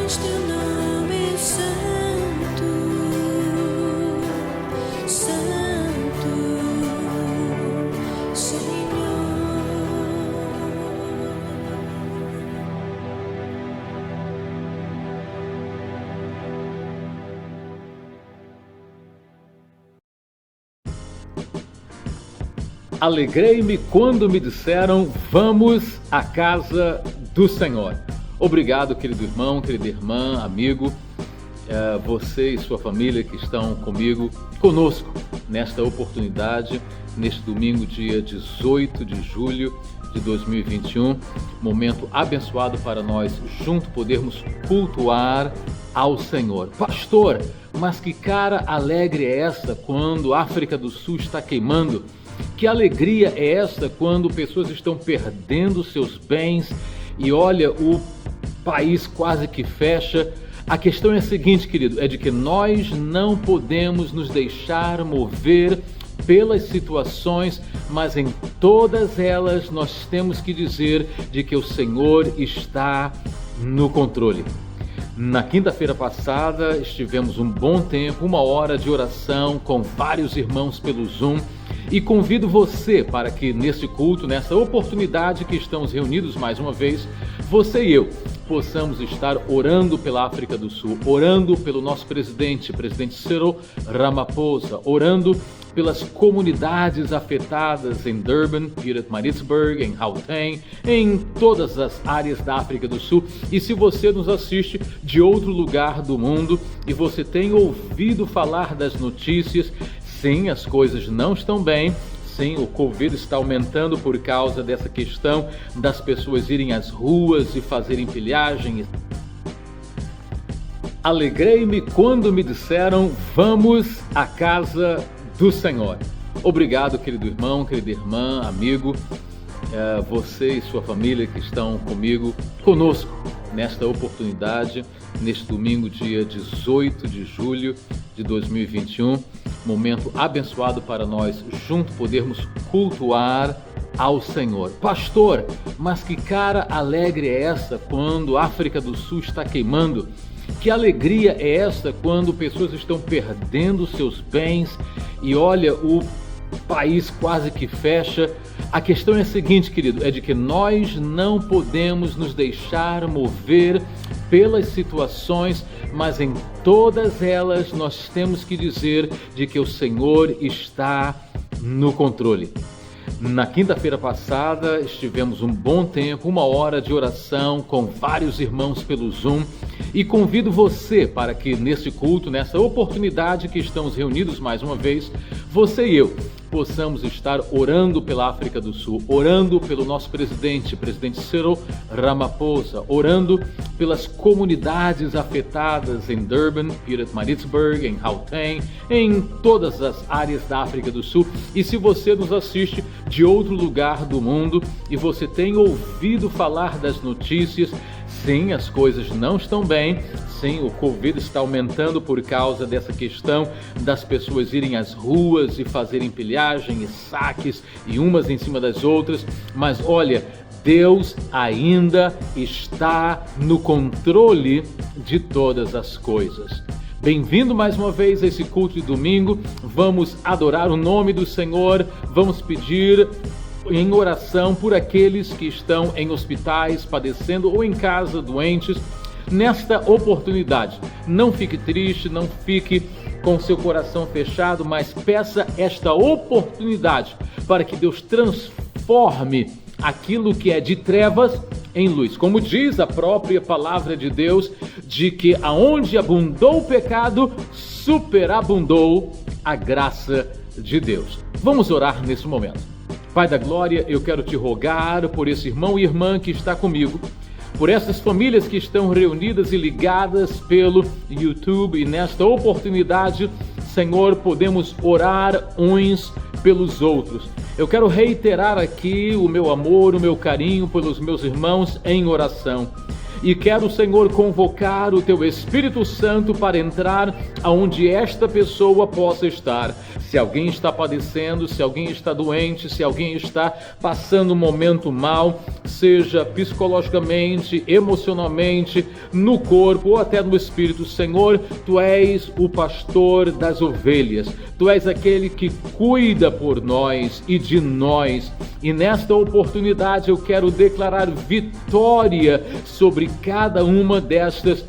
pois teu nome é santo, santo, Senhor. Alegrei-me quando me disseram: vamos à casa do Senhor. Obrigado, querido irmão, querida irmã, amigo, você e sua família que estão conosco nesta oportunidade, neste domingo, dia 18 de julho de 2021, momento abençoado para nós juntos podermos cultuar ao Senhor. Pastor, mas que cara alegre é essa quando a África do Sul está queimando? Que alegria é esta quando pessoas estão perdendo seus bens e olha, o país quase que fecha? A questão é a seguinte, querido, é de que nós não podemos nos deixar mover pelas situações, mas em todas elas nós temos que dizer de que o Senhor está no controle. Na quinta-feira passada estivemos um bom tempo, 1 hora de oração com vários irmãos pelo Zoom, e convido você para que nesse culto, nessa oportunidade que estamos reunidos mais uma vez, você e eu possamos estar orando pela África do Sul, orando pelo nosso presidente Cyril Ramaphosa, orando pelas comunidades afetadas em Durban, Pietermaritzburg, em Gauteng, em todas as áreas da África do Sul. E se você nos assiste de outro lugar do mundo e você tem ouvido falar das notícias, sim, as coisas não estão bem. Sim, o Covid está aumentando por causa dessa questão das pessoas irem às ruas e fazerem pilhagem. Alegrei-me quando me disseram: vamos à casa do Senhor. Obrigado, querido irmão, querida irmã, amigo, você e sua família que estão conosco nesta oportunidade, neste domingo, dia 18 de julho de 2021, momento abençoado para nós juntos podermos cultuar ao Senhor. Pastor, mas que cara alegre é essa quando a África do Sul está queimando? Que alegria é essa quando pessoas estão perdendo seus bens e olha, o país quase que fecha? A questão é a seguinte, querido, é de que nós não podemos nos deixar mover pelas situações, mas em todas elas nós temos que dizer de que o Senhor está no controle. Na quinta-feira passada estivemos um bom tempo, 1 hora de oração com vários irmãos pelo Zoom, e convido você para que nesse culto, nessa oportunidade que estamos reunidos mais uma vez, você e eu possamos estar orando pela África do Sul, orando pelo nosso presidente Cyril Ramaphosa, orando pelas comunidades afetadas em Durban, Pietermaritzburg, em Gauteng, em todas as áreas da África do Sul. E se você nos assiste de outro lugar do mundo e você tem ouvido falar das notícias, sim, as coisas não estão bem. Sim, o Covid está aumentando por causa dessa questão das pessoas irem às ruas e fazerem pilhagem e saques e umas em cima das outras. Mas olha, Deus ainda está no controle de todas as coisas. Bem-vindo mais uma vez a esse culto de domingo. Vamos adorar o nome do Senhor, vamos pedir em oração por aqueles que estão em hospitais, padecendo ou em casa, doentes. Nesta oportunidade, não fique triste, não fique com seu coração fechado, mas peça esta oportunidade para que Deus transforme aquilo que é de trevas em luz. Como diz a própria palavra de Deus, de que aonde abundou o pecado, superabundou a graça de Deus. Vamos orar nesse momento. Pai da glória, eu quero te rogar por esse irmão e irmã que está comigo, por essas famílias que estão reunidas e ligadas pelo YouTube, e nesta oportunidade, Senhor, podemos orar uns pelos outros. Eu quero reiterar aqui o meu amor, o meu carinho pelos meus irmãos em oração. e quero, Senhor, convocar o Teu Espírito Santo para entrar aonde esta pessoa possa estar. Se alguém está padecendo, se alguém está doente, se alguém está passando um momento mal, seja psicologicamente, emocionalmente, no corpo ou até no espírito, Senhor, Tu és o pastor das ovelhas, Tu és aquele que cuida por nós e de nós. E nesta oportunidade eu quero declarar vitória sobre cada uma destas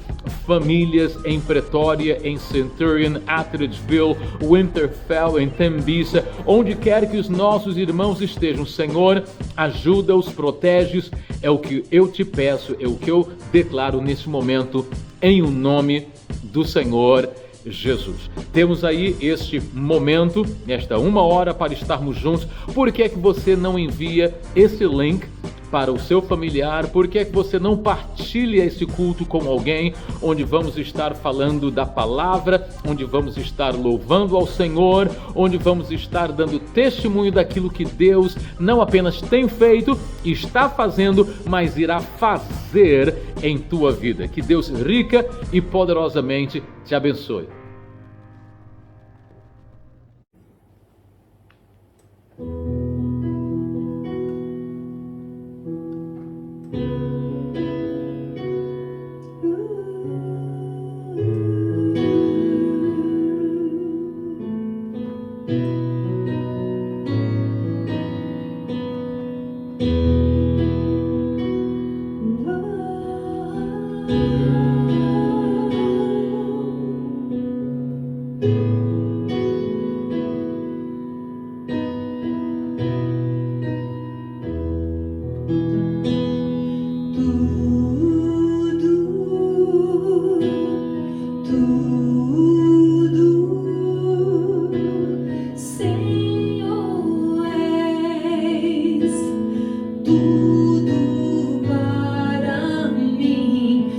famílias em Pretória, em Centurion, Attridgeville, Winterfell, em Tembiça, onde quer que os nossos irmãos estejam, Senhor, ajuda-os, protege-os, é o que eu te peço, é o que eu declaro nesse momento, em o nome do Senhor Jesus. Temos aí este momento, esta 1 hora para estarmos juntos. Por que é que você não envia esse link para o seu familiar? Por que é que você não partilha esse culto com alguém, onde vamos estar falando da palavra, onde vamos estar louvando ao Senhor, onde vamos estar dando testemunho daquilo que Deus não apenas tem feito, está fazendo, mas irá fazer em tua vida. Que Deus rica e poderosamente te abençoe. Tudo para mim,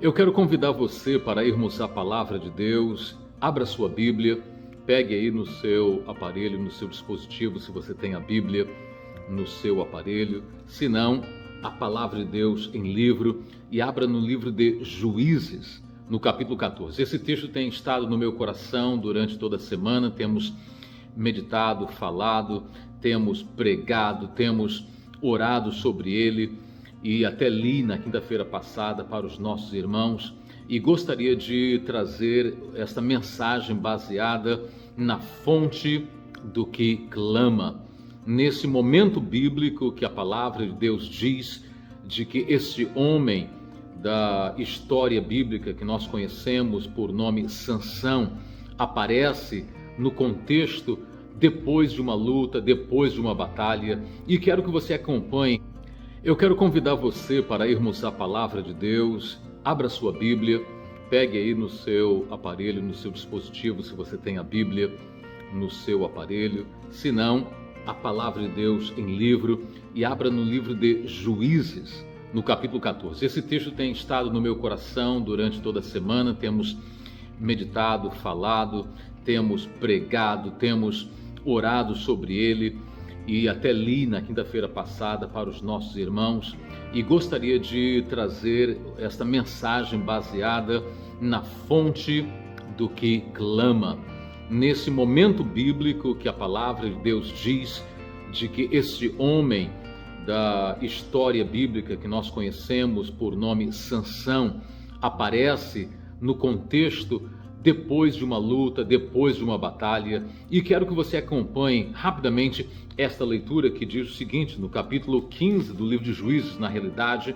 Eu quero convidar você para irmos à Palavra de Deus. Abra sua Bíblia, pegue aí no seu aparelho, no seu dispositivo, se você tem a Bíblia no seu aparelho. Se não, a Palavra de Deus em livro, e abra no livro de Juízes, no capítulo 14. Esse texto tem estado no meu coração durante toda a semana. Temos meditado, falado, temos pregado, temos orado sobre ele, e até li na quinta-feira passada para os nossos irmãos, e gostaria de trazer esta mensagem baseada na fonte do que clama. Nesse momento bíblico que a palavra de Deus diz de que este homem da história bíblica que nós conhecemos por nome Sansão aparece no contexto depois de uma luta, depois de uma batalha, e quero que você acompanhe. Eu quero convidar você para irmos à Palavra de Deus. Abra sua Bíblia, pegue aí no seu aparelho, no seu dispositivo, se você tem a Bíblia no seu aparelho. Se não, a Palavra de Deus em livro, e abra no livro de Juízes, no capítulo 14. Esse texto tem estado no meu coração durante toda a semana. Temos meditado, falado, temos pregado, temos orado sobre ele, e até li na quinta-feira passada para os nossos irmãos, e gostaria de trazer esta mensagem baseada na fonte do que clama. Nesse momento bíblico que a palavra de Deus diz de que este homem da história bíblica que nós conhecemos por nome Sansão aparece no contexto depois de uma luta, depois de uma batalha, e quero que você acompanhe rapidamente esta leitura que diz o seguinte, no capítulo 15 do livro de Juízes, na realidade,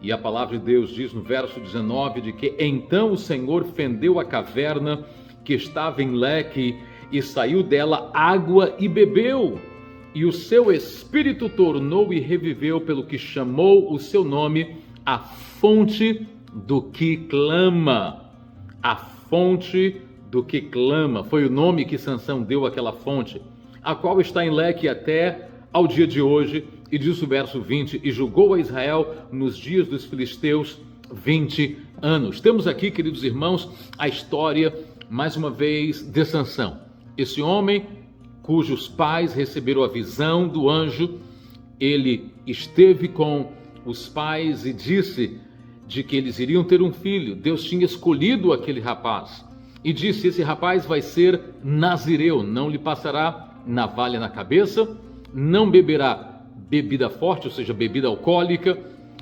e a palavra de Deus diz no verso 19 de que então o Senhor fendeu a caverna que estava em Leque, e saiu dela água e bebeu, e o seu espírito tornou e reviveu, pelo que chamou o seu nome, a fonte do que clama. A fonte do que clama foi o nome que Sansão deu àquela fonte, a qual está em Leque até ao dia de hoje. E diz o verso 20, e julgou a Israel nos dias dos filisteus 20 anos. Temos aqui, queridos irmãos, a história, mais uma vez, de Sansão. Esse homem cujos pais receberam a visão do anjo, ele esteve com os pais e disse de que eles iriam ter um filho. Deus tinha escolhido aquele rapaz e disse: esse rapaz vai ser nazireu, não lhe passará navalha na cabeça, não beberá bebida forte, ou seja, bebida alcoólica,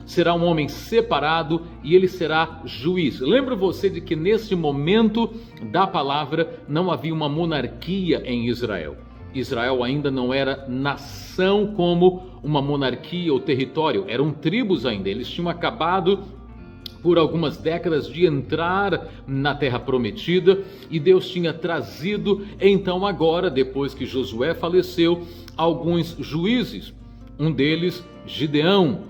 será um homem separado e ele será juiz. Lembra você de que nesse momento da palavra não havia uma monarquia em Israel. Israel ainda não era nação como uma monarquia ou território, eram tribos ainda. Eles tinham acabado por algumas décadas de entrar na terra prometida, e Deus tinha trazido então agora, depois que Josué faleceu, alguns juízes, um deles Gideão,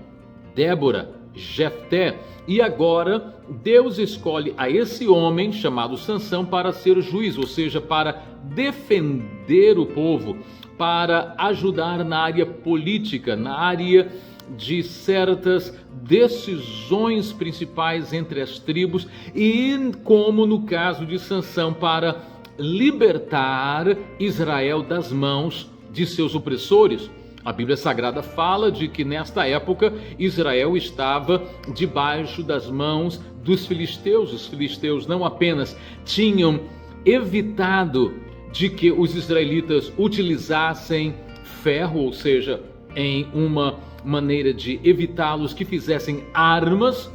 Débora, Jefté, e agora Deus escolhe a esse homem chamado Sansão para ser juiz, ou seja, para defender o povo, para ajudar na área política, na área de certas decisões principais entre as tribos, e como no caso de Sansão, para libertar Israel das mãos de seus opressores. A Bíblia Sagrada fala de que nesta época Israel estava debaixo das mãos dos filisteus. Os filisteus não apenas tinham evitado de que os israelitas utilizassem ferro, ou seja, em uma maneira de evitá-los que fizessem armas,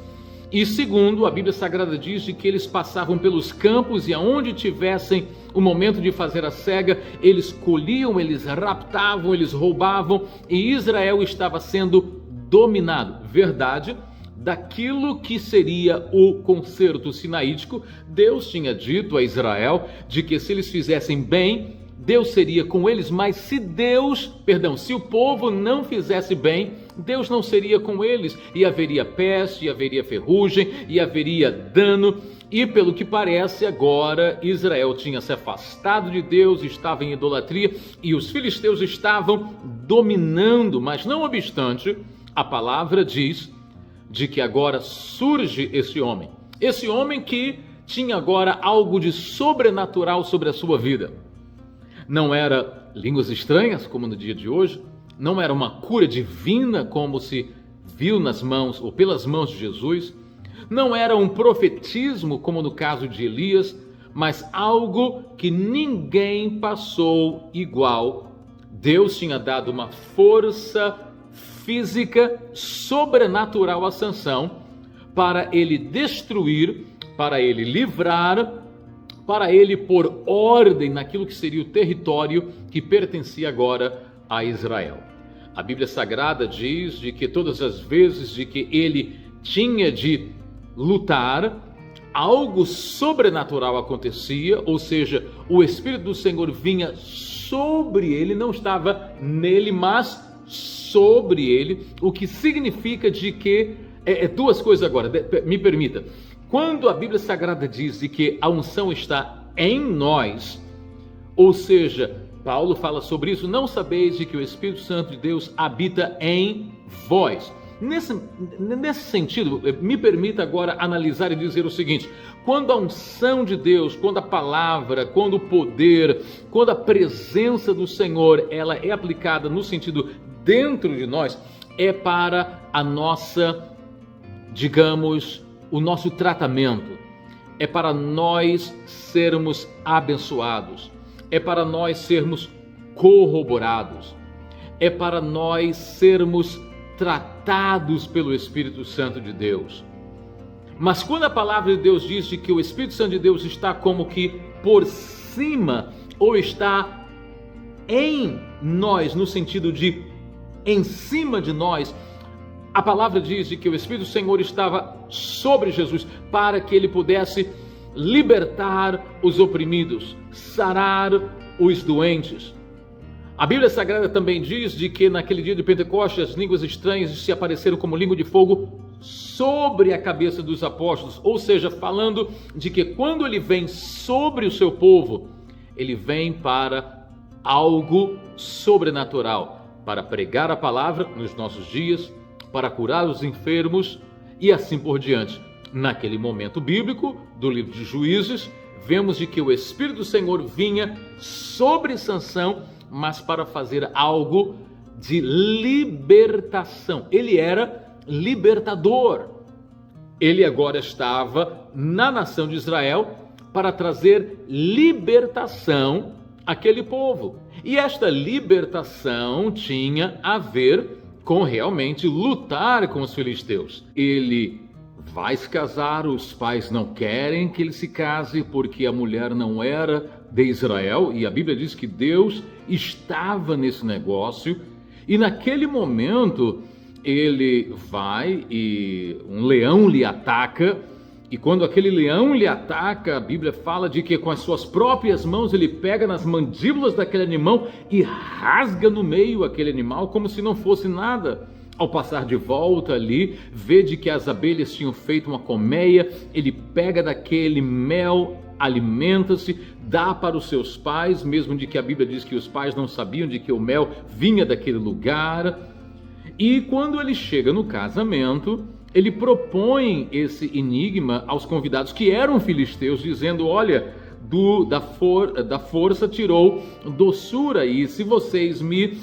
e segundo, a Bíblia Sagrada diz de que eles passavam pelos campos e aonde tivessem o momento de fazer a cega, eles colhiam, eles raptavam, eles roubavam, e Israel estava sendo dominado. Verdade, daquilo que seria o concerto sinaítico, Deus tinha dito a Israel de que se eles fizessem bem, Deus seria com eles, mas se o povo não fizesse bem, Deus não seria com eles, e haveria peste, e haveria ferrugem, e haveria dano. E pelo que parece agora, Israel tinha se afastado de Deus, estava em idolatria, e os filisteus estavam dominando. Mas não obstante, a palavra diz de que agora surge esse homem, Esse homem que tinha agora algo de sobrenatural sobre a sua vida. Não era línguas estranhas, como no dia de hoje, não era uma cura divina, como se viu nas mãos ou pelas mãos de Jesus, não era um profetismo, como no caso de Elias, mas algo que ninguém passou igual. Deus tinha dado uma força física sobrenatural a Sansão para ele destruir, para ele livrar, para ele pôr ordem naquilo que seria o território que pertencia agora a Israel. A Bíblia Sagrada diz de que todas as vezes de que ele tinha de lutar, algo sobrenatural acontecia, ou seja, o Espírito do Senhor vinha sobre ele, não estava nele, mas sobre ele, o que significa de que, duas coisas agora, me permita, quando a Bíblia Sagrada diz de que a unção está em nós, ou seja, Paulo fala sobre isso, não sabeis de que o Espírito Santo de Deus habita em vós. Nesse sentido, me permita agora analisar e dizer o seguinte: quando a unção de Deus, quando a palavra, quando o poder, quando a presença do Senhor, ela é aplicada no sentido dentro de nós, é para a nossa, digamos, o nosso tratamento, é para nós sermos abençoados, é para nós sermos corroborados, é para nós sermos tratados pelo Espírito Santo de Deus. Mas quando a palavra de Deus diz de que o Espírito Santo de Deus está como que por cima, ou está em nós, no sentido de em cima de nós, a palavra diz de que o Espírito do Senhor estava sobre Jesus para que ele pudesse libertar os oprimidos, sarar os doentes. A Bíblia Sagrada também diz de que naquele dia de Pentecostes as línguas estranhas se apareceram como língua de fogo sobre a cabeça dos apóstolos, ou seja, falando de que quando ele vem sobre o seu povo, ele vem para algo sobrenatural, para pregar a palavra nos nossos dias, para curar os enfermos e assim por diante. Naquele momento bíblico do livro de Juízes, vemos de que o Espírito do Senhor vinha sobre Sansão, mas para fazer algo de libertação. Ele era libertador. Ele agora estava na nação de Israel para trazer libertação àquele povo. E esta libertação tinha a ver com realmente lutar com os filisteus. Ele vai se casar, os pais não querem que ele se case porque a mulher não era de Israel, e a Bíblia diz que Deus estava nesse negócio, e naquele momento ele vai e um leão lhe ataca, e quando aquele leão lhe ataca, a Bíblia fala de que com as suas próprias mãos ele pega nas mandíbulas daquele animal e rasga no meio aquele animal como se não fosse nada. Ao passar de volta ali, vê de que as abelhas tinham feito uma colmeia, ele pega daquele mel, alimenta-se, dá para os seus pais, mesmo de que a Bíblia diz que os pais não sabiam de que o mel vinha daquele lugar. E quando ele chega no casamento, ele propõe esse enigma aos convidados que eram filisteus, dizendo: olha, da força tirou doçura, e se vocês me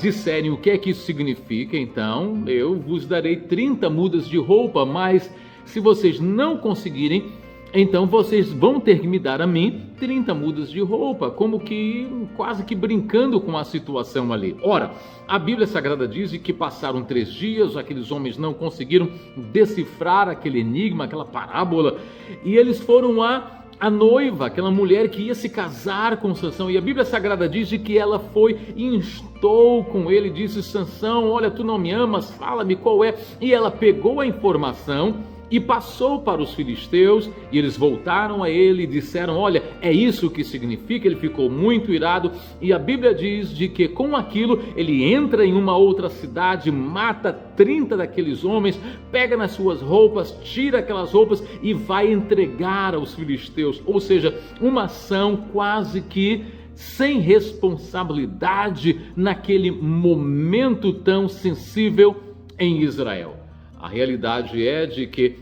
disserem o que é que isso significa, então eu vos darei 30 mudas de roupa, mas se vocês não conseguirem, então vocês vão ter que me dar a mim 30 mudas de roupa, como que quase que brincando com a situação ali. Ora, a Bíblia Sagrada diz que passaram 3 dias, aqueles homens não conseguiram decifrar aquele enigma, aquela parábola, e eles foram a noiva, aquela mulher que ia se casar com Sansão, e a Bíblia Sagrada diz que ela foi e instou com ele, disse: Sansão, olha, tu não me amas, fala-me qual é. E ela pegou a informação e passou para os filisteus, e eles voltaram a ele e disseram: olha, é isso que significa. Ele ficou muito irado, e a Bíblia diz de que com aquilo ele entra em uma outra cidade, mata 30 daqueles homens, pega nas suas roupas, tira aquelas roupas e vai entregar aos filisteus, ou seja, uma ação quase que sem responsabilidade naquele momento tão sensível em Israel. A realidade é de que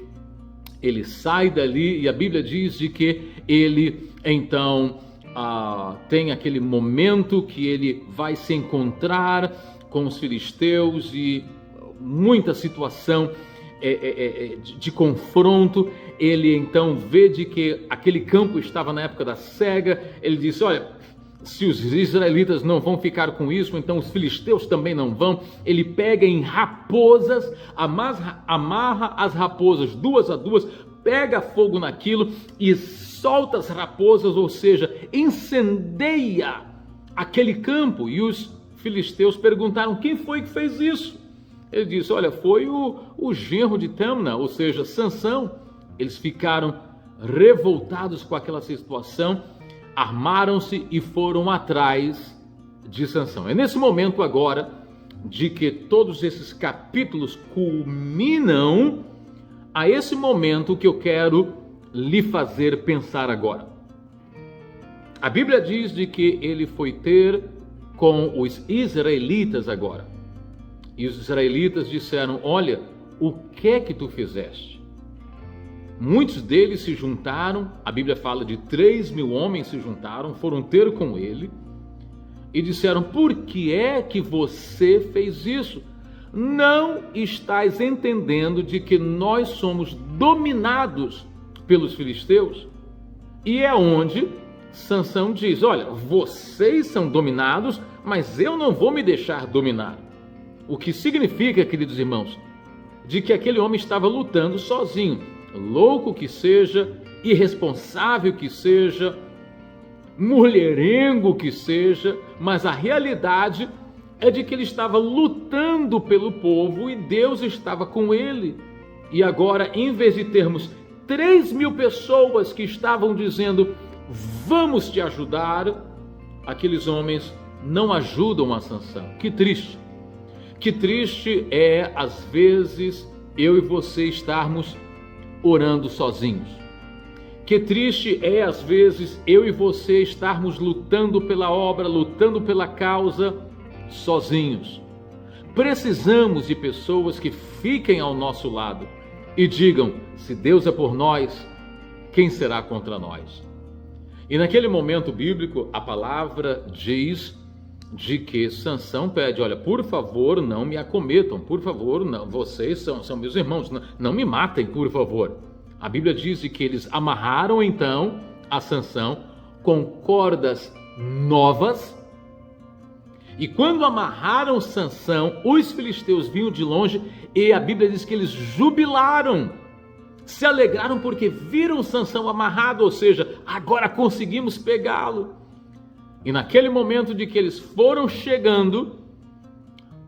ele sai dali e a Bíblia diz de que ele então tem aquele momento que ele vai se encontrar com os filisteus e muita situação de confronto. Ele então vê de que aquele campo estava na época da cega. Ele disse: olha, se os israelitas não vão ficar com isso, então os filisteus também não vão. Ele pega em raposas, amarra as raposas duas a duas, pega fogo naquilo e solta as raposas, ou seja, incendeia aquele campo. E os filisteus perguntaram: quem foi que fez isso? Ele disse: olha, foi o genro de Tâmna, ou seja, Sansão. Eles ficaram revoltados com aquela situação, armaram-se e foram atrás de Sansão. É nesse momento agora de que todos esses capítulos culminam, a esse momento que eu quero lhe fazer pensar agora. A Bíblia diz de que ele foi ter com os israelitas agora. E os israelitas disseram: olha, o que é que tu fizeste? Muitos deles se juntaram, a Bíblia fala de 3.000 homens se juntaram, foram ter com ele e disseram: por que é que você fez isso? Não estás entendendo de que nós somos dominados pelos filisteus? E é onde Sansão diz: olha, vocês são dominados, mas eu não vou me deixar dominar. O que significa, queridos irmãos, de que aquele homem estava lutando sozinho. Louco que seja, irresponsável que seja, mulherengo que seja, mas a realidade é de que ele estava lutando pelo povo e Deus estava com ele. E agora, em vez de termos 3.000 pessoas que estavam dizendo: vamos te ajudar, aqueles homens não ajudam a Sansão. Que triste! Que triste é, às vezes, eu e você estarmos orando sozinhos. Que triste é, às vezes, eu e você estarmos lutando pela obra, lutando pela causa, sozinhos. Precisamos de pessoas que fiquem ao nosso lado e digam: se Deus é por nós, quem será contra nós? E naquele momento bíblico, a palavra diz de que Sansão pede: olha, por favor, não me acometam, por favor, não, vocês são meus irmãos, não me matem, por favor. A Bíblia diz que eles amarraram então a Sansão com cordas novas, e quando amarraram Sansão, os filisteus vinham de longe e a Bíblia diz que eles jubilaram, se alegraram porque viram Sansão amarrado, ou seja, agora conseguimos pegá-lo. E naquele momento de que eles foram chegando,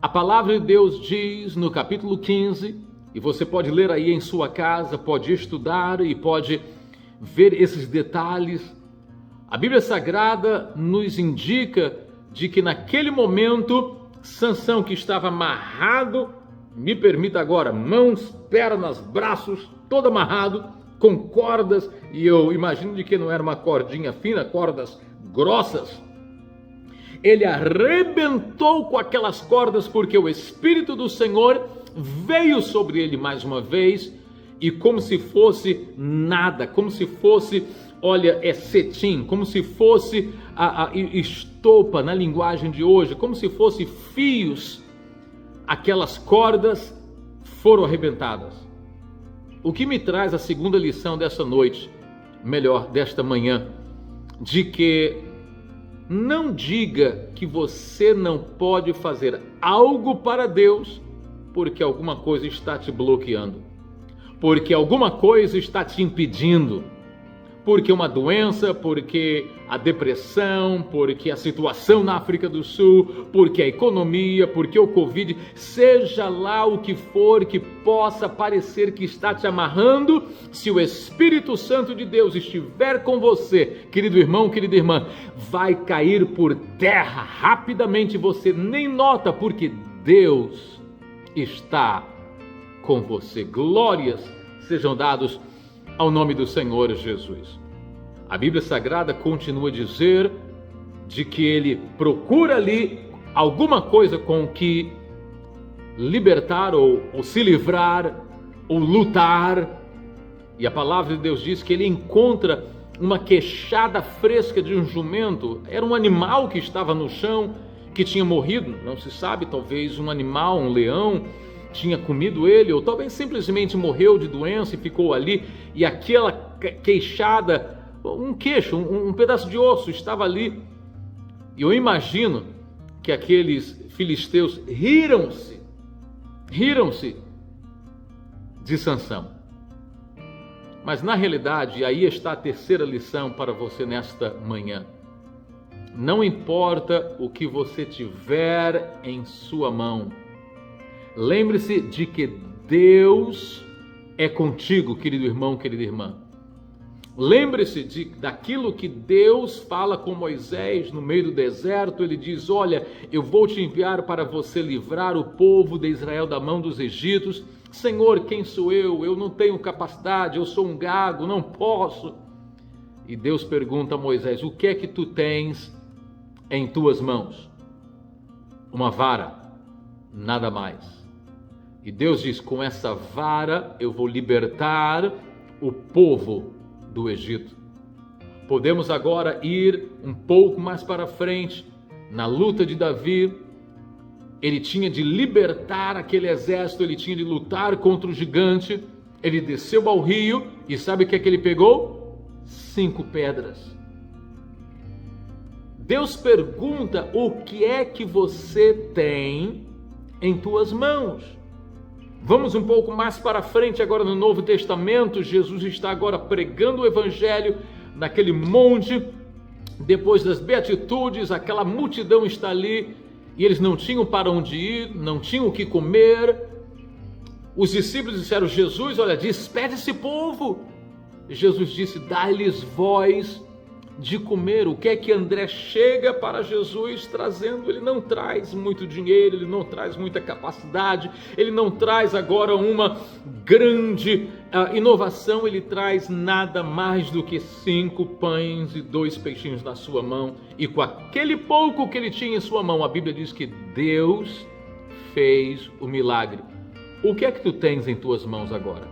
a palavra de Deus diz no capítulo 15, e você pode ler aí em sua casa, pode estudar e pode ver esses detalhes. A Bíblia Sagrada nos indica de que naquele momento, Sansão, que estava amarrado, me permita agora, mãos, pernas, braços, todo amarrado, com cordas, e eu imagino de que não era uma cordinha fina, cordas grossas. Ele arrebentou com aquelas cordas porque o Espírito do Senhor veio sobre ele mais uma vez, e como se fosse nada, como se fosse, olha, cetim, como se fosse a estopa na linguagem de hoje, como se fosse fios, aquelas cordas foram arrebentadas. O que me traz a segunda lição dessa noite, melhor, desta manhã, de que não diga que você não pode fazer algo para Deus porque alguma coisa está te bloqueando, porque alguma coisa está te impedindo, porque uma doença, porque a depressão, porque a situação na África do Sul, porque a economia, porque o Covid, seja lá o que for que possa parecer que está te amarrando, se o Espírito Santo de Deus estiver com você, querido irmão, querida irmã, vai cair por terra rapidamente, você nem nota, porque Deus está com você. Glórias sejam dados ao nome do Senhor Jesus. A Bíblia Sagrada continua a dizer de que ele procura ali alguma coisa com que libertar ou se livrar ou lutar. E a palavra de Deus diz que ele encontra uma queixada fresca de um jumento. Era um animal que estava no chão, que tinha morrido, não se sabe, talvez um animal, um leão, tinha comido ele, ou talvez simplesmente morreu de doença e ficou ali, e aquela queixada, um queixo, um pedaço de osso estava ali. E eu imagino que aqueles filisteus riram-se de Sansão. Mas na realidade, aí está a terceira lição para você nesta manhã. Não importa o que você tiver em sua mão, lembre-se de que Deus é contigo, querido irmão, querida irmã. Lembre-se daquilo que Deus fala com Moisés no meio do deserto. Ele diz: olha, eu vou te enviar para você livrar o povo de Israel da mão dos egípcios. Senhor, quem sou eu? Eu não tenho capacidade, eu sou um gago, não posso. E Deus pergunta a Moisés: o que é que tu tens em tuas mãos? Uma vara, nada mais. E Deus diz: com essa vara eu vou libertar o povo do Egito. Podemos agora ir um pouco mais para frente, na luta de Davi. Ele tinha de libertar aquele exército, ele tinha de lutar contra o gigante. Ele desceu ao rio e sabe o que é que ele pegou? 5 pedras. Deus pergunta: o que é que você tem em tuas mãos? Vamos um pouco mais para frente agora no Novo Testamento. Jesus está agora pregando o Evangelho naquele monte, depois das Beatitudes. Aquela multidão está ali e eles não tinham para onde ir, não tinham o que comer. Os discípulos disseram: Jesus, olha, despede esse povo. E Jesus disse: dá-lhes voz de comer. O que é que André chega para Jesus trazendo? Ele não traz muito dinheiro, ele não traz muita capacidade, ele não traz agora uma grande inovação, ele traz nada mais do que 5 pães e 2 peixinhos na sua mão, e com aquele pouco que ele tinha em sua mão, a Bíblia diz que Deus fez o milagre. O que é que tu tens em tuas mãos agora?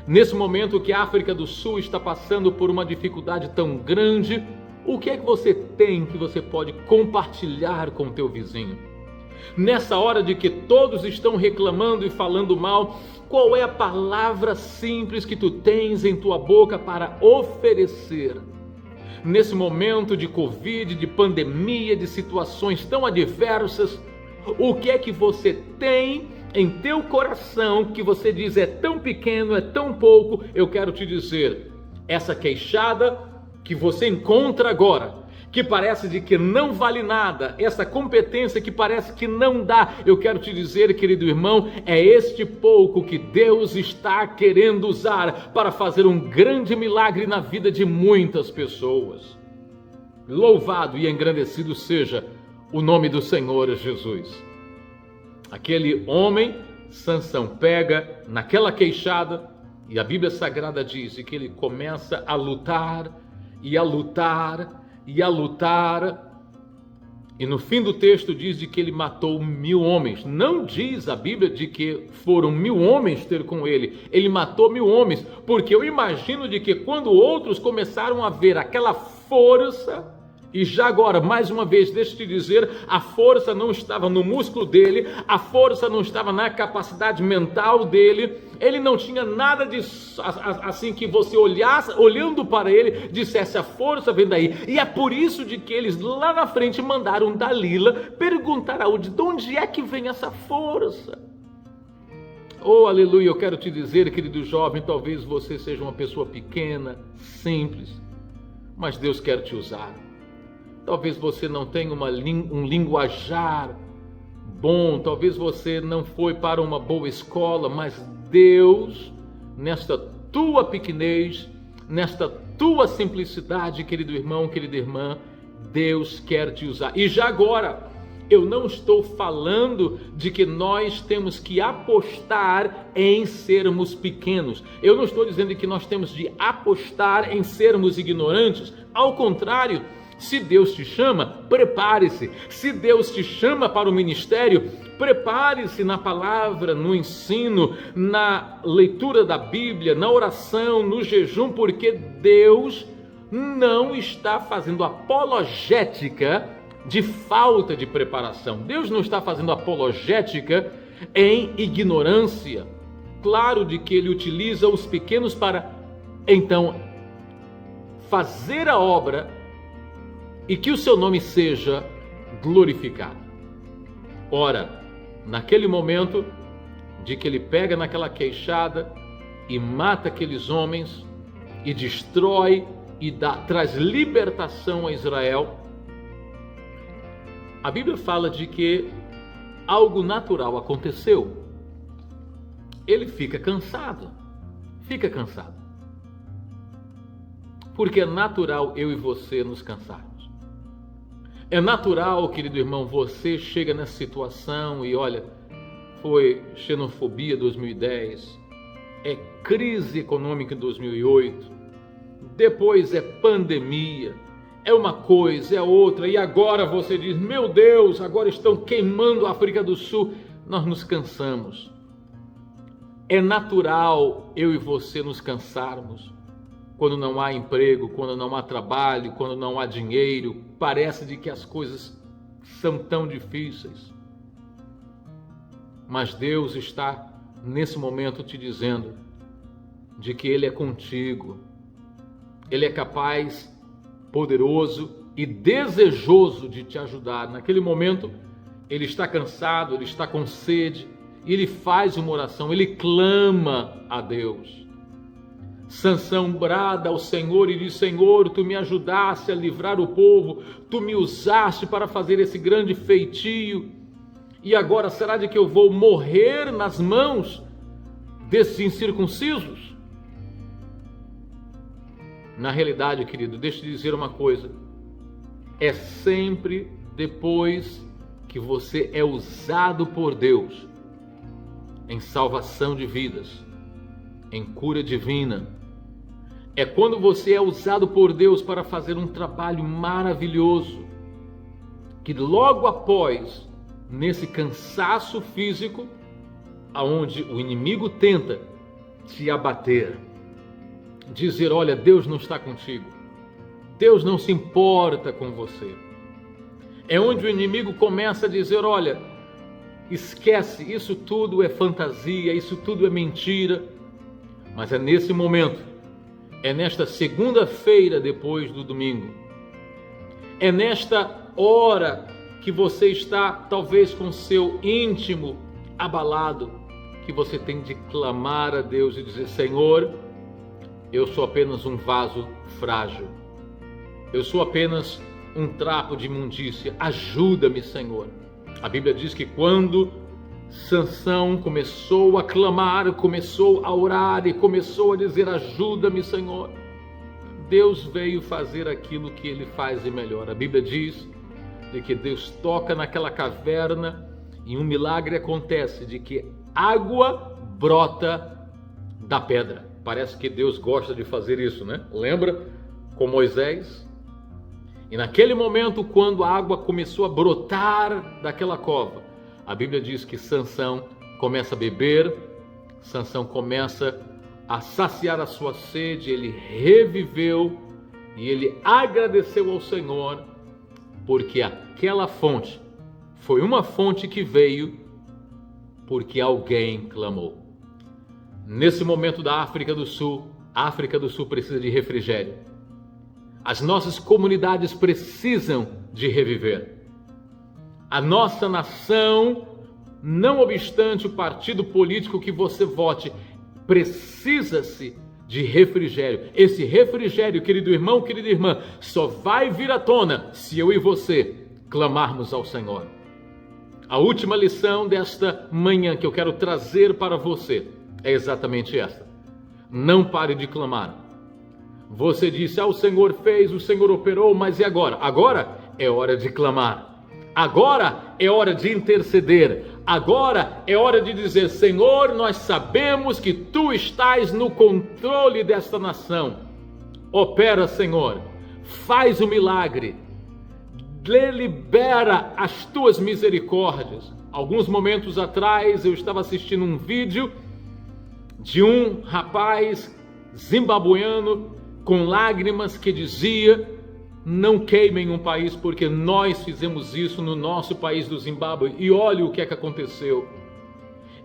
Nesse momento que a África do Sul está passando por uma dificuldade tão grande, o que é que você tem que você pode compartilhar com o teu vizinho? Nessa hora de que todos estão reclamando e falando mal, qual é a palavra simples que tu tens em tua boca para oferecer? Nesse momento de Covid, de pandemia, de situações tão adversas, o que é que você tem em teu coração que você diz: é tão pequeno, é tão pouco? Eu quero te dizer, essa queixada que você encontra agora, que parece de que não vale nada, essa competência que parece que não dá, eu quero te dizer, querido irmão, é este pouco que Deus está querendo usar para fazer um grande milagre na vida de muitas pessoas. Louvado e engrandecido seja o nome do Senhor Jesus. Aquele homem, Sansão, pega naquela queixada, e a Bíblia Sagrada diz que ele começa a lutar, e a lutar, e a lutar, e no fim do texto diz de que ele matou 1000 homens. Não diz a Bíblia de que foram 1000 homens ter com ele, ele matou 1000 homens, porque eu imagino de que quando outros começaram a ver aquela força, e já agora, mais uma vez, deixa eu te dizer, a força não estava no músculo dele, a força não estava na capacidade mental dele, ele não tinha nada de assim que você olhasse, olhando para ele, dissesse: a força vem daí. E é por isso de que eles lá na frente mandaram Dalila perguntar de onde é que vem essa força. Oh, aleluia, eu quero te dizer, querido jovem, talvez você seja uma pessoa pequena, simples, mas Deus quer te usar. Talvez você não tenha um linguajar bom, talvez você não foi para uma boa escola, mas Deus, nesta tua pequenez, nesta tua simplicidade, querido irmão, querida irmã, Deus quer te usar. E já agora, eu não estou falando de que nós temos que apostar em sermos pequenos. Eu não estou dizendo que nós temos de apostar em sermos ignorantes. Ao contrário, se Deus te chama, prepare-se. Se Deus te chama para o ministério, Prepare-se na palavra, no ensino, na leitura da Bíblia, na oração, no jejum, porque Deus não está fazendo apologética de falta de preparação. Deus não está fazendo apologética em ignorância. Claro de que Ele utiliza os pequenos para, então, fazer a obra e que o seu nome seja glorificado. Ora, naquele momento de que ele pega naquela queixada e mata aqueles homens e destrói e traz libertação a Israel, a Bíblia fala de que algo natural aconteceu. Ele fica cansado. Porque é natural eu e você nos cansarmos. É natural, querido irmão, você chega nessa situação e olha, foi xenofobia 2010, é crise econômica em 2008, depois é pandemia, é uma coisa, é outra, e agora você diz, meu Deus, agora estão queimando a África do Sul. Nós nos cansamos. É natural eu e você nos cansarmos. Quando não há emprego, quando não há trabalho, quando não há dinheiro, parece de que as coisas são tão difíceis. Mas Deus está nesse momento te dizendo de que Ele é contigo. Ele é capaz, poderoso e desejoso de te ajudar. Naquele momento, ele está cansado, ele está com sede, e ele faz uma oração, ele clama a Deus. Sansão brada ao Senhor e diz, Senhor, tu me ajudaste a livrar o povo, tu me usaste para fazer esse grande feitio, e agora será de que eu vou morrer nas mãos desses incircuncisos? Na realidade, querido, deixa eu te dizer uma coisa, é sempre depois que você é usado por Deus em salvação de vidas, em cura divina. É quando você é usado por Deus para fazer um trabalho maravilhoso, que logo após, nesse cansaço físico, aonde o inimigo tenta te abater, dizer, olha, Deus não está contigo, Deus não se importa com você. É onde o inimigo começa a dizer, olha, esquece, isso tudo é fantasia, isso tudo é mentira. Mas é nesse momento, é nesta segunda-feira depois do domingo, é nesta hora que você está talvez com seu íntimo abalado, que você tem de clamar a Deus e dizer, Senhor, eu sou apenas um vaso frágil, eu sou apenas um trapo de imundícia, ajuda-me, Senhor. A Bíblia diz que quando Sansão começou a clamar, começou a orar e começou a dizer, ajuda-me, Senhor, Deus veio fazer aquilo que Ele faz de melhor. A Bíblia diz de que Deus toca naquela caverna e um milagre acontece, de que água brota da pedra. Parece que Deus gosta de fazer isso, né? Lembra com Moisés? E naquele momento, quando a água começou a brotar daquela cova, a Bíblia diz que Sansão começa a beber, Sansão começa a saciar a sua sede, ele reviveu e ele agradeceu ao Senhor, porque aquela fonte foi uma fonte que veio porque alguém clamou. Nesse momento da África do Sul, a África do Sul precisa de refrigério. As nossas comunidades precisam de reviver. A nossa nação, não obstante o partido político que você vote, precisa-se de refrigério. Esse refrigério, querido irmão, querida irmã, só vai vir à tona se eu e você clamarmos ao Senhor. A última lição desta manhã que eu quero trazer para você é exatamente esta. Não pare de clamar. Você disse, o Senhor fez, o Senhor operou, mas e agora? Agora é hora de clamar. Agora é hora de interceder. Agora é hora de dizer, Senhor, nós sabemos que Tu estás no controle desta nação. Opera, Senhor. Faz o milagre. delibera as tuas misericórdias. Alguns momentos atrás eu estava assistindo um vídeo de um rapaz zimbabueano com lágrimas que dizia: não queimem um país porque nós fizemos isso no nosso país do Zimbábue e olha o que é que aconteceu.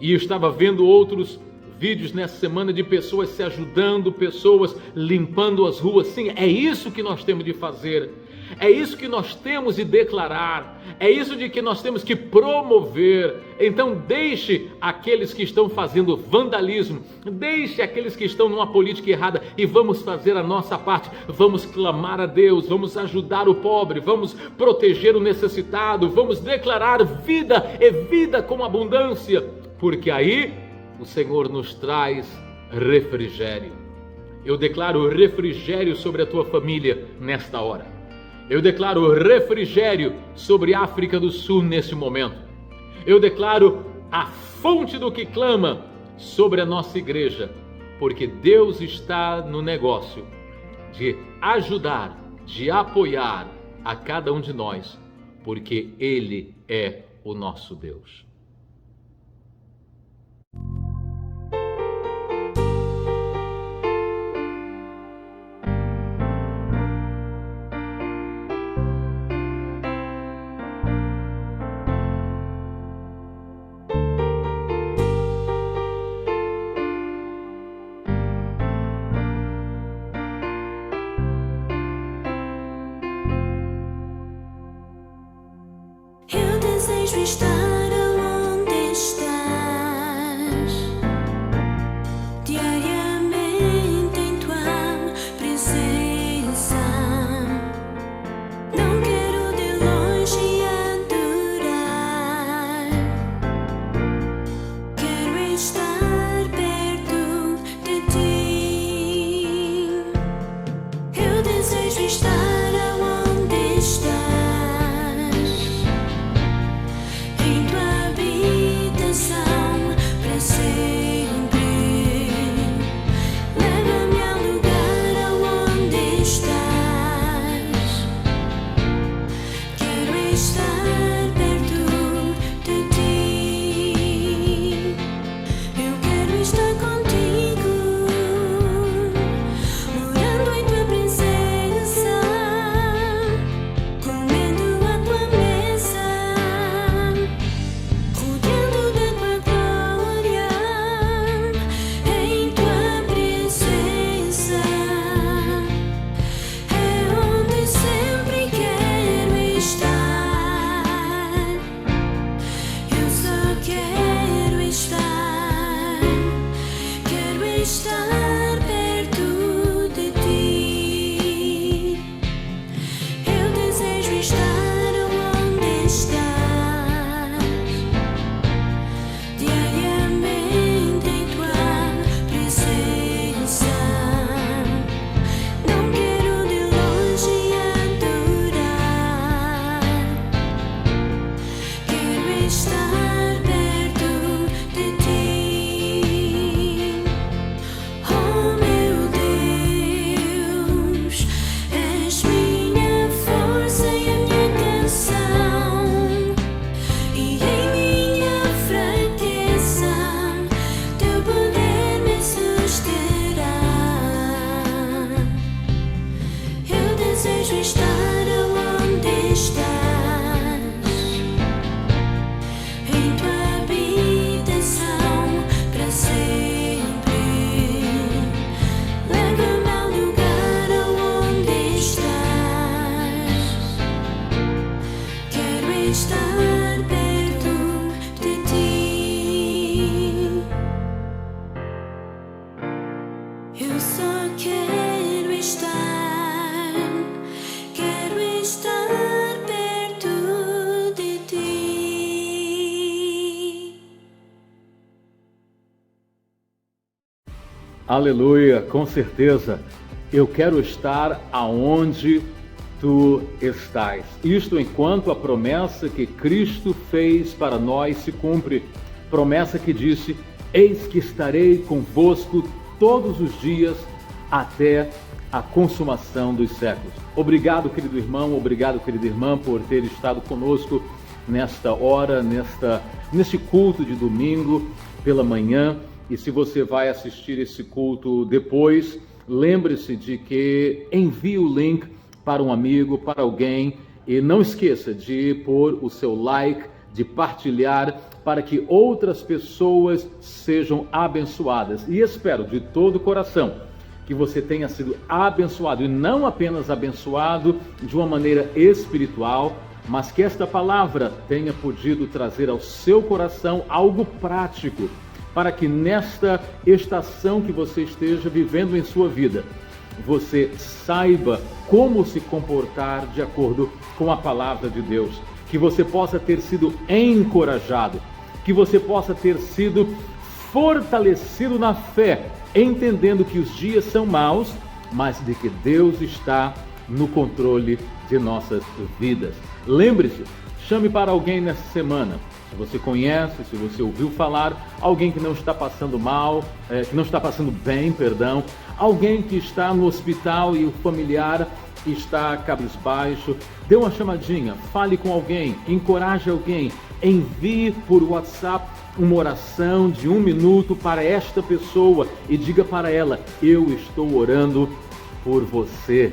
E eu estava vendo outros vídeos nessa semana de pessoas se ajudando, pessoas limpando as ruas. Sim, é isso que nós temos de fazer. É isso que nós temos de declarar, é isso de que nós temos que promover. Então deixe aqueles que estão fazendo vandalismo, deixe aqueles que estão numa política errada e vamos fazer a nossa parte. Vamos clamar a Deus, vamos ajudar o pobre, vamos proteger o necessitado, vamos declarar vida e vida com abundância, porque aí o Senhor nos traz refrigério. Eu declaro refrigério sobre a tua família nesta hora. Eu declaro refrigério sobre a África do Sul nesse momento. Eu declaro a fonte do que clama sobre a nossa igreja, porque Deus está no negócio de ajudar, de apoiar a cada um de nós, porque Ele é o nosso Deus. Eu desejo estar onde estás, diariamente em tua presença. Não quero de longe adorar, quero estar perto de ti. Eu desejo estar onde estás, em tua habitação para sempre. Leva-me ao lugar aonde estás. Quero estar perto de ti. Eu quero estar contigo, morando em tua presença, comendo a tua mesa, rodeando da tua glória, em tua presença. É onde sempre quero estar. Eu só quero estar perto de ti. Eu desejo estar onde estás, diariamente em tua presença. Não quero de longe adorar, quero estar perto de ti. Oh meu Deus, és minha força e a minha canção, e em minha fraqueza teu poder me susterá. Eu desejo estar onde estás, em tua habitação para sempre. Leva-me ao lugar aonde estás. Quero estar perto de ti. Eu só quero estar perto de ti. Aleluia, com certeza. Eu quero estar aonde tu estás. Isto enquanto a promessa que Cristo fez para nós se cumpre. Promessa que disse: eis que estarei convosco todos os dias até a consumação dos séculos. Obrigado, querido irmão, obrigado, querida irmã, por ter estado conosco nesta hora, neste culto de domingo pela manhã. E se você vai assistir esse culto depois, lembre-se de que envie o link para um amigo, para alguém, e não esqueça de pôr o seu like, de partilhar, para que outras pessoas sejam abençoadas. E espero de todo o coração que você tenha sido abençoado, e não apenas abençoado de uma maneira espiritual, mas que esta palavra tenha podido trazer ao seu coração algo prático, para que nesta estação que você esteja vivendo em sua vida, você saiba como se comportar de acordo com a palavra de Deus, que você possa ter sido encorajado, que você possa ter sido fortalecido na fé, entendendo que os dias são maus, mas de que Deus está no controle de nossas vidas. Lembre-se, chame para alguém nessa semana. Se você conhece, se você ouviu falar, alguém que não está passando mal, que não está passando bem, alguém que está no hospital e o familiar está cabisbaixo, dê uma chamadinha, fale com alguém, encoraje alguém, envie por WhatsApp uma oração de 1 minuto para esta pessoa e diga para ela: eu estou orando por você.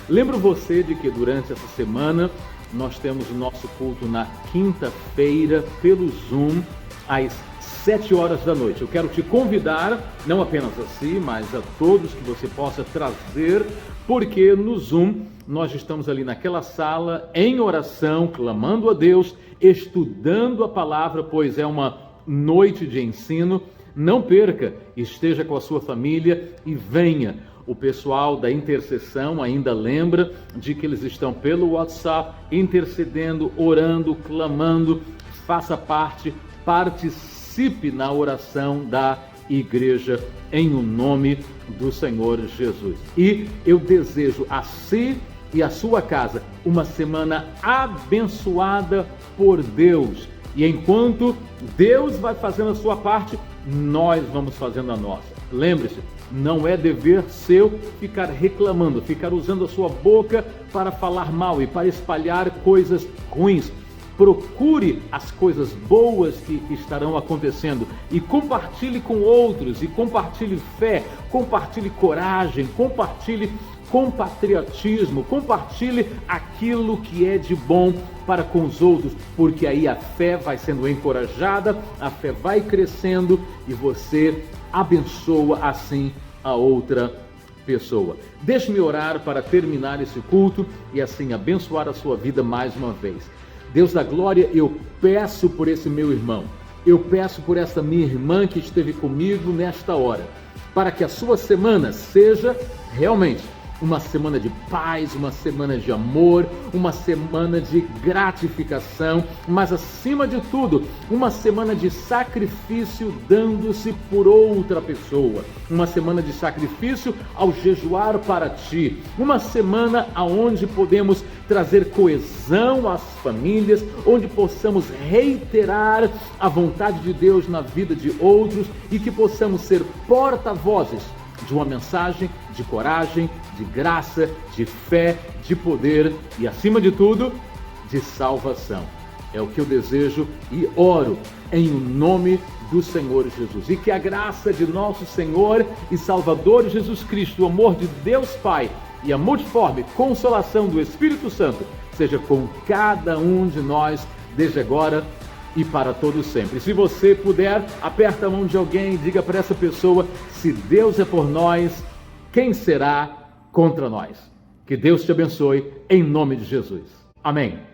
Lembro você de que durante essa semana nós temos o nosso culto na quinta-feira pelo Zoom às 7 horas da noite. Eu quero te convidar, não apenas a si, mas a todos que você possa trazer, porque no Zoom nós estamos ali naquela sala em oração, clamando a Deus, estudando a palavra, pois é uma noite de ensino. Não perca, esteja com a sua família e venha. O pessoal da intercessão ainda lembra de que eles estão pelo WhatsApp intercedendo, orando, clamando. Faça parte, participe na oração da igreja em o nome do Senhor Jesus. E eu desejo a si e a sua casa uma semana abençoada por Deus. E enquanto Deus vai fazendo a sua parte, nós vamos fazendo a nossa. Lembre-se, não é dever seu ficar reclamando, ficar usando a sua boca para falar mal e para espalhar coisas ruins. Procure as coisas boas que estarão acontecendo e compartilhe com outros, e compartilhe fé, compartilhe coragem, compartilhe compatriotismo, compartilhe aquilo que é de bom para com os outros, porque aí a fé vai sendo encorajada, a fé vai crescendo e você abençoa assim a outra pessoa. Deixe-me orar para terminar esse culto e assim abençoar a sua vida mais uma vez. Deus da glória, eu peço por esse meu irmão, eu peço por essa minha irmã que esteve comigo nesta hora, para que a sua semana seja realmente uma semana de paz, uma semana de amor, uma semana de gratificação, mas acima de tudo, uma semana de sacrifício dando-se por outra pessoa, uma semana de sacrifício ao jejuar para ti, uma semana onde podemos trazer coesão às famílias, onde possamos reiterar a vontade de Deus na vida de outros e que possamos ser porta-vozes de uma mensagem de coragem, de graça, de fé, de poder e, acima de tudo, de salvação. É o que eu desejo e oro em nome do Senhor Jesus. E que a graça de nosso Senhor e Salvador Jesus Cristo, o amor de Deus Pai e a multiforme consolação do Espírito Santo seja com cada um de nós desde agora e para todos sempre. Se você puder, aperta a mão de alguém e diga para essa pessoa: se Deus é por nós, quem será contra nós? Que Deus te abençoe em nome de Jesus. Amém.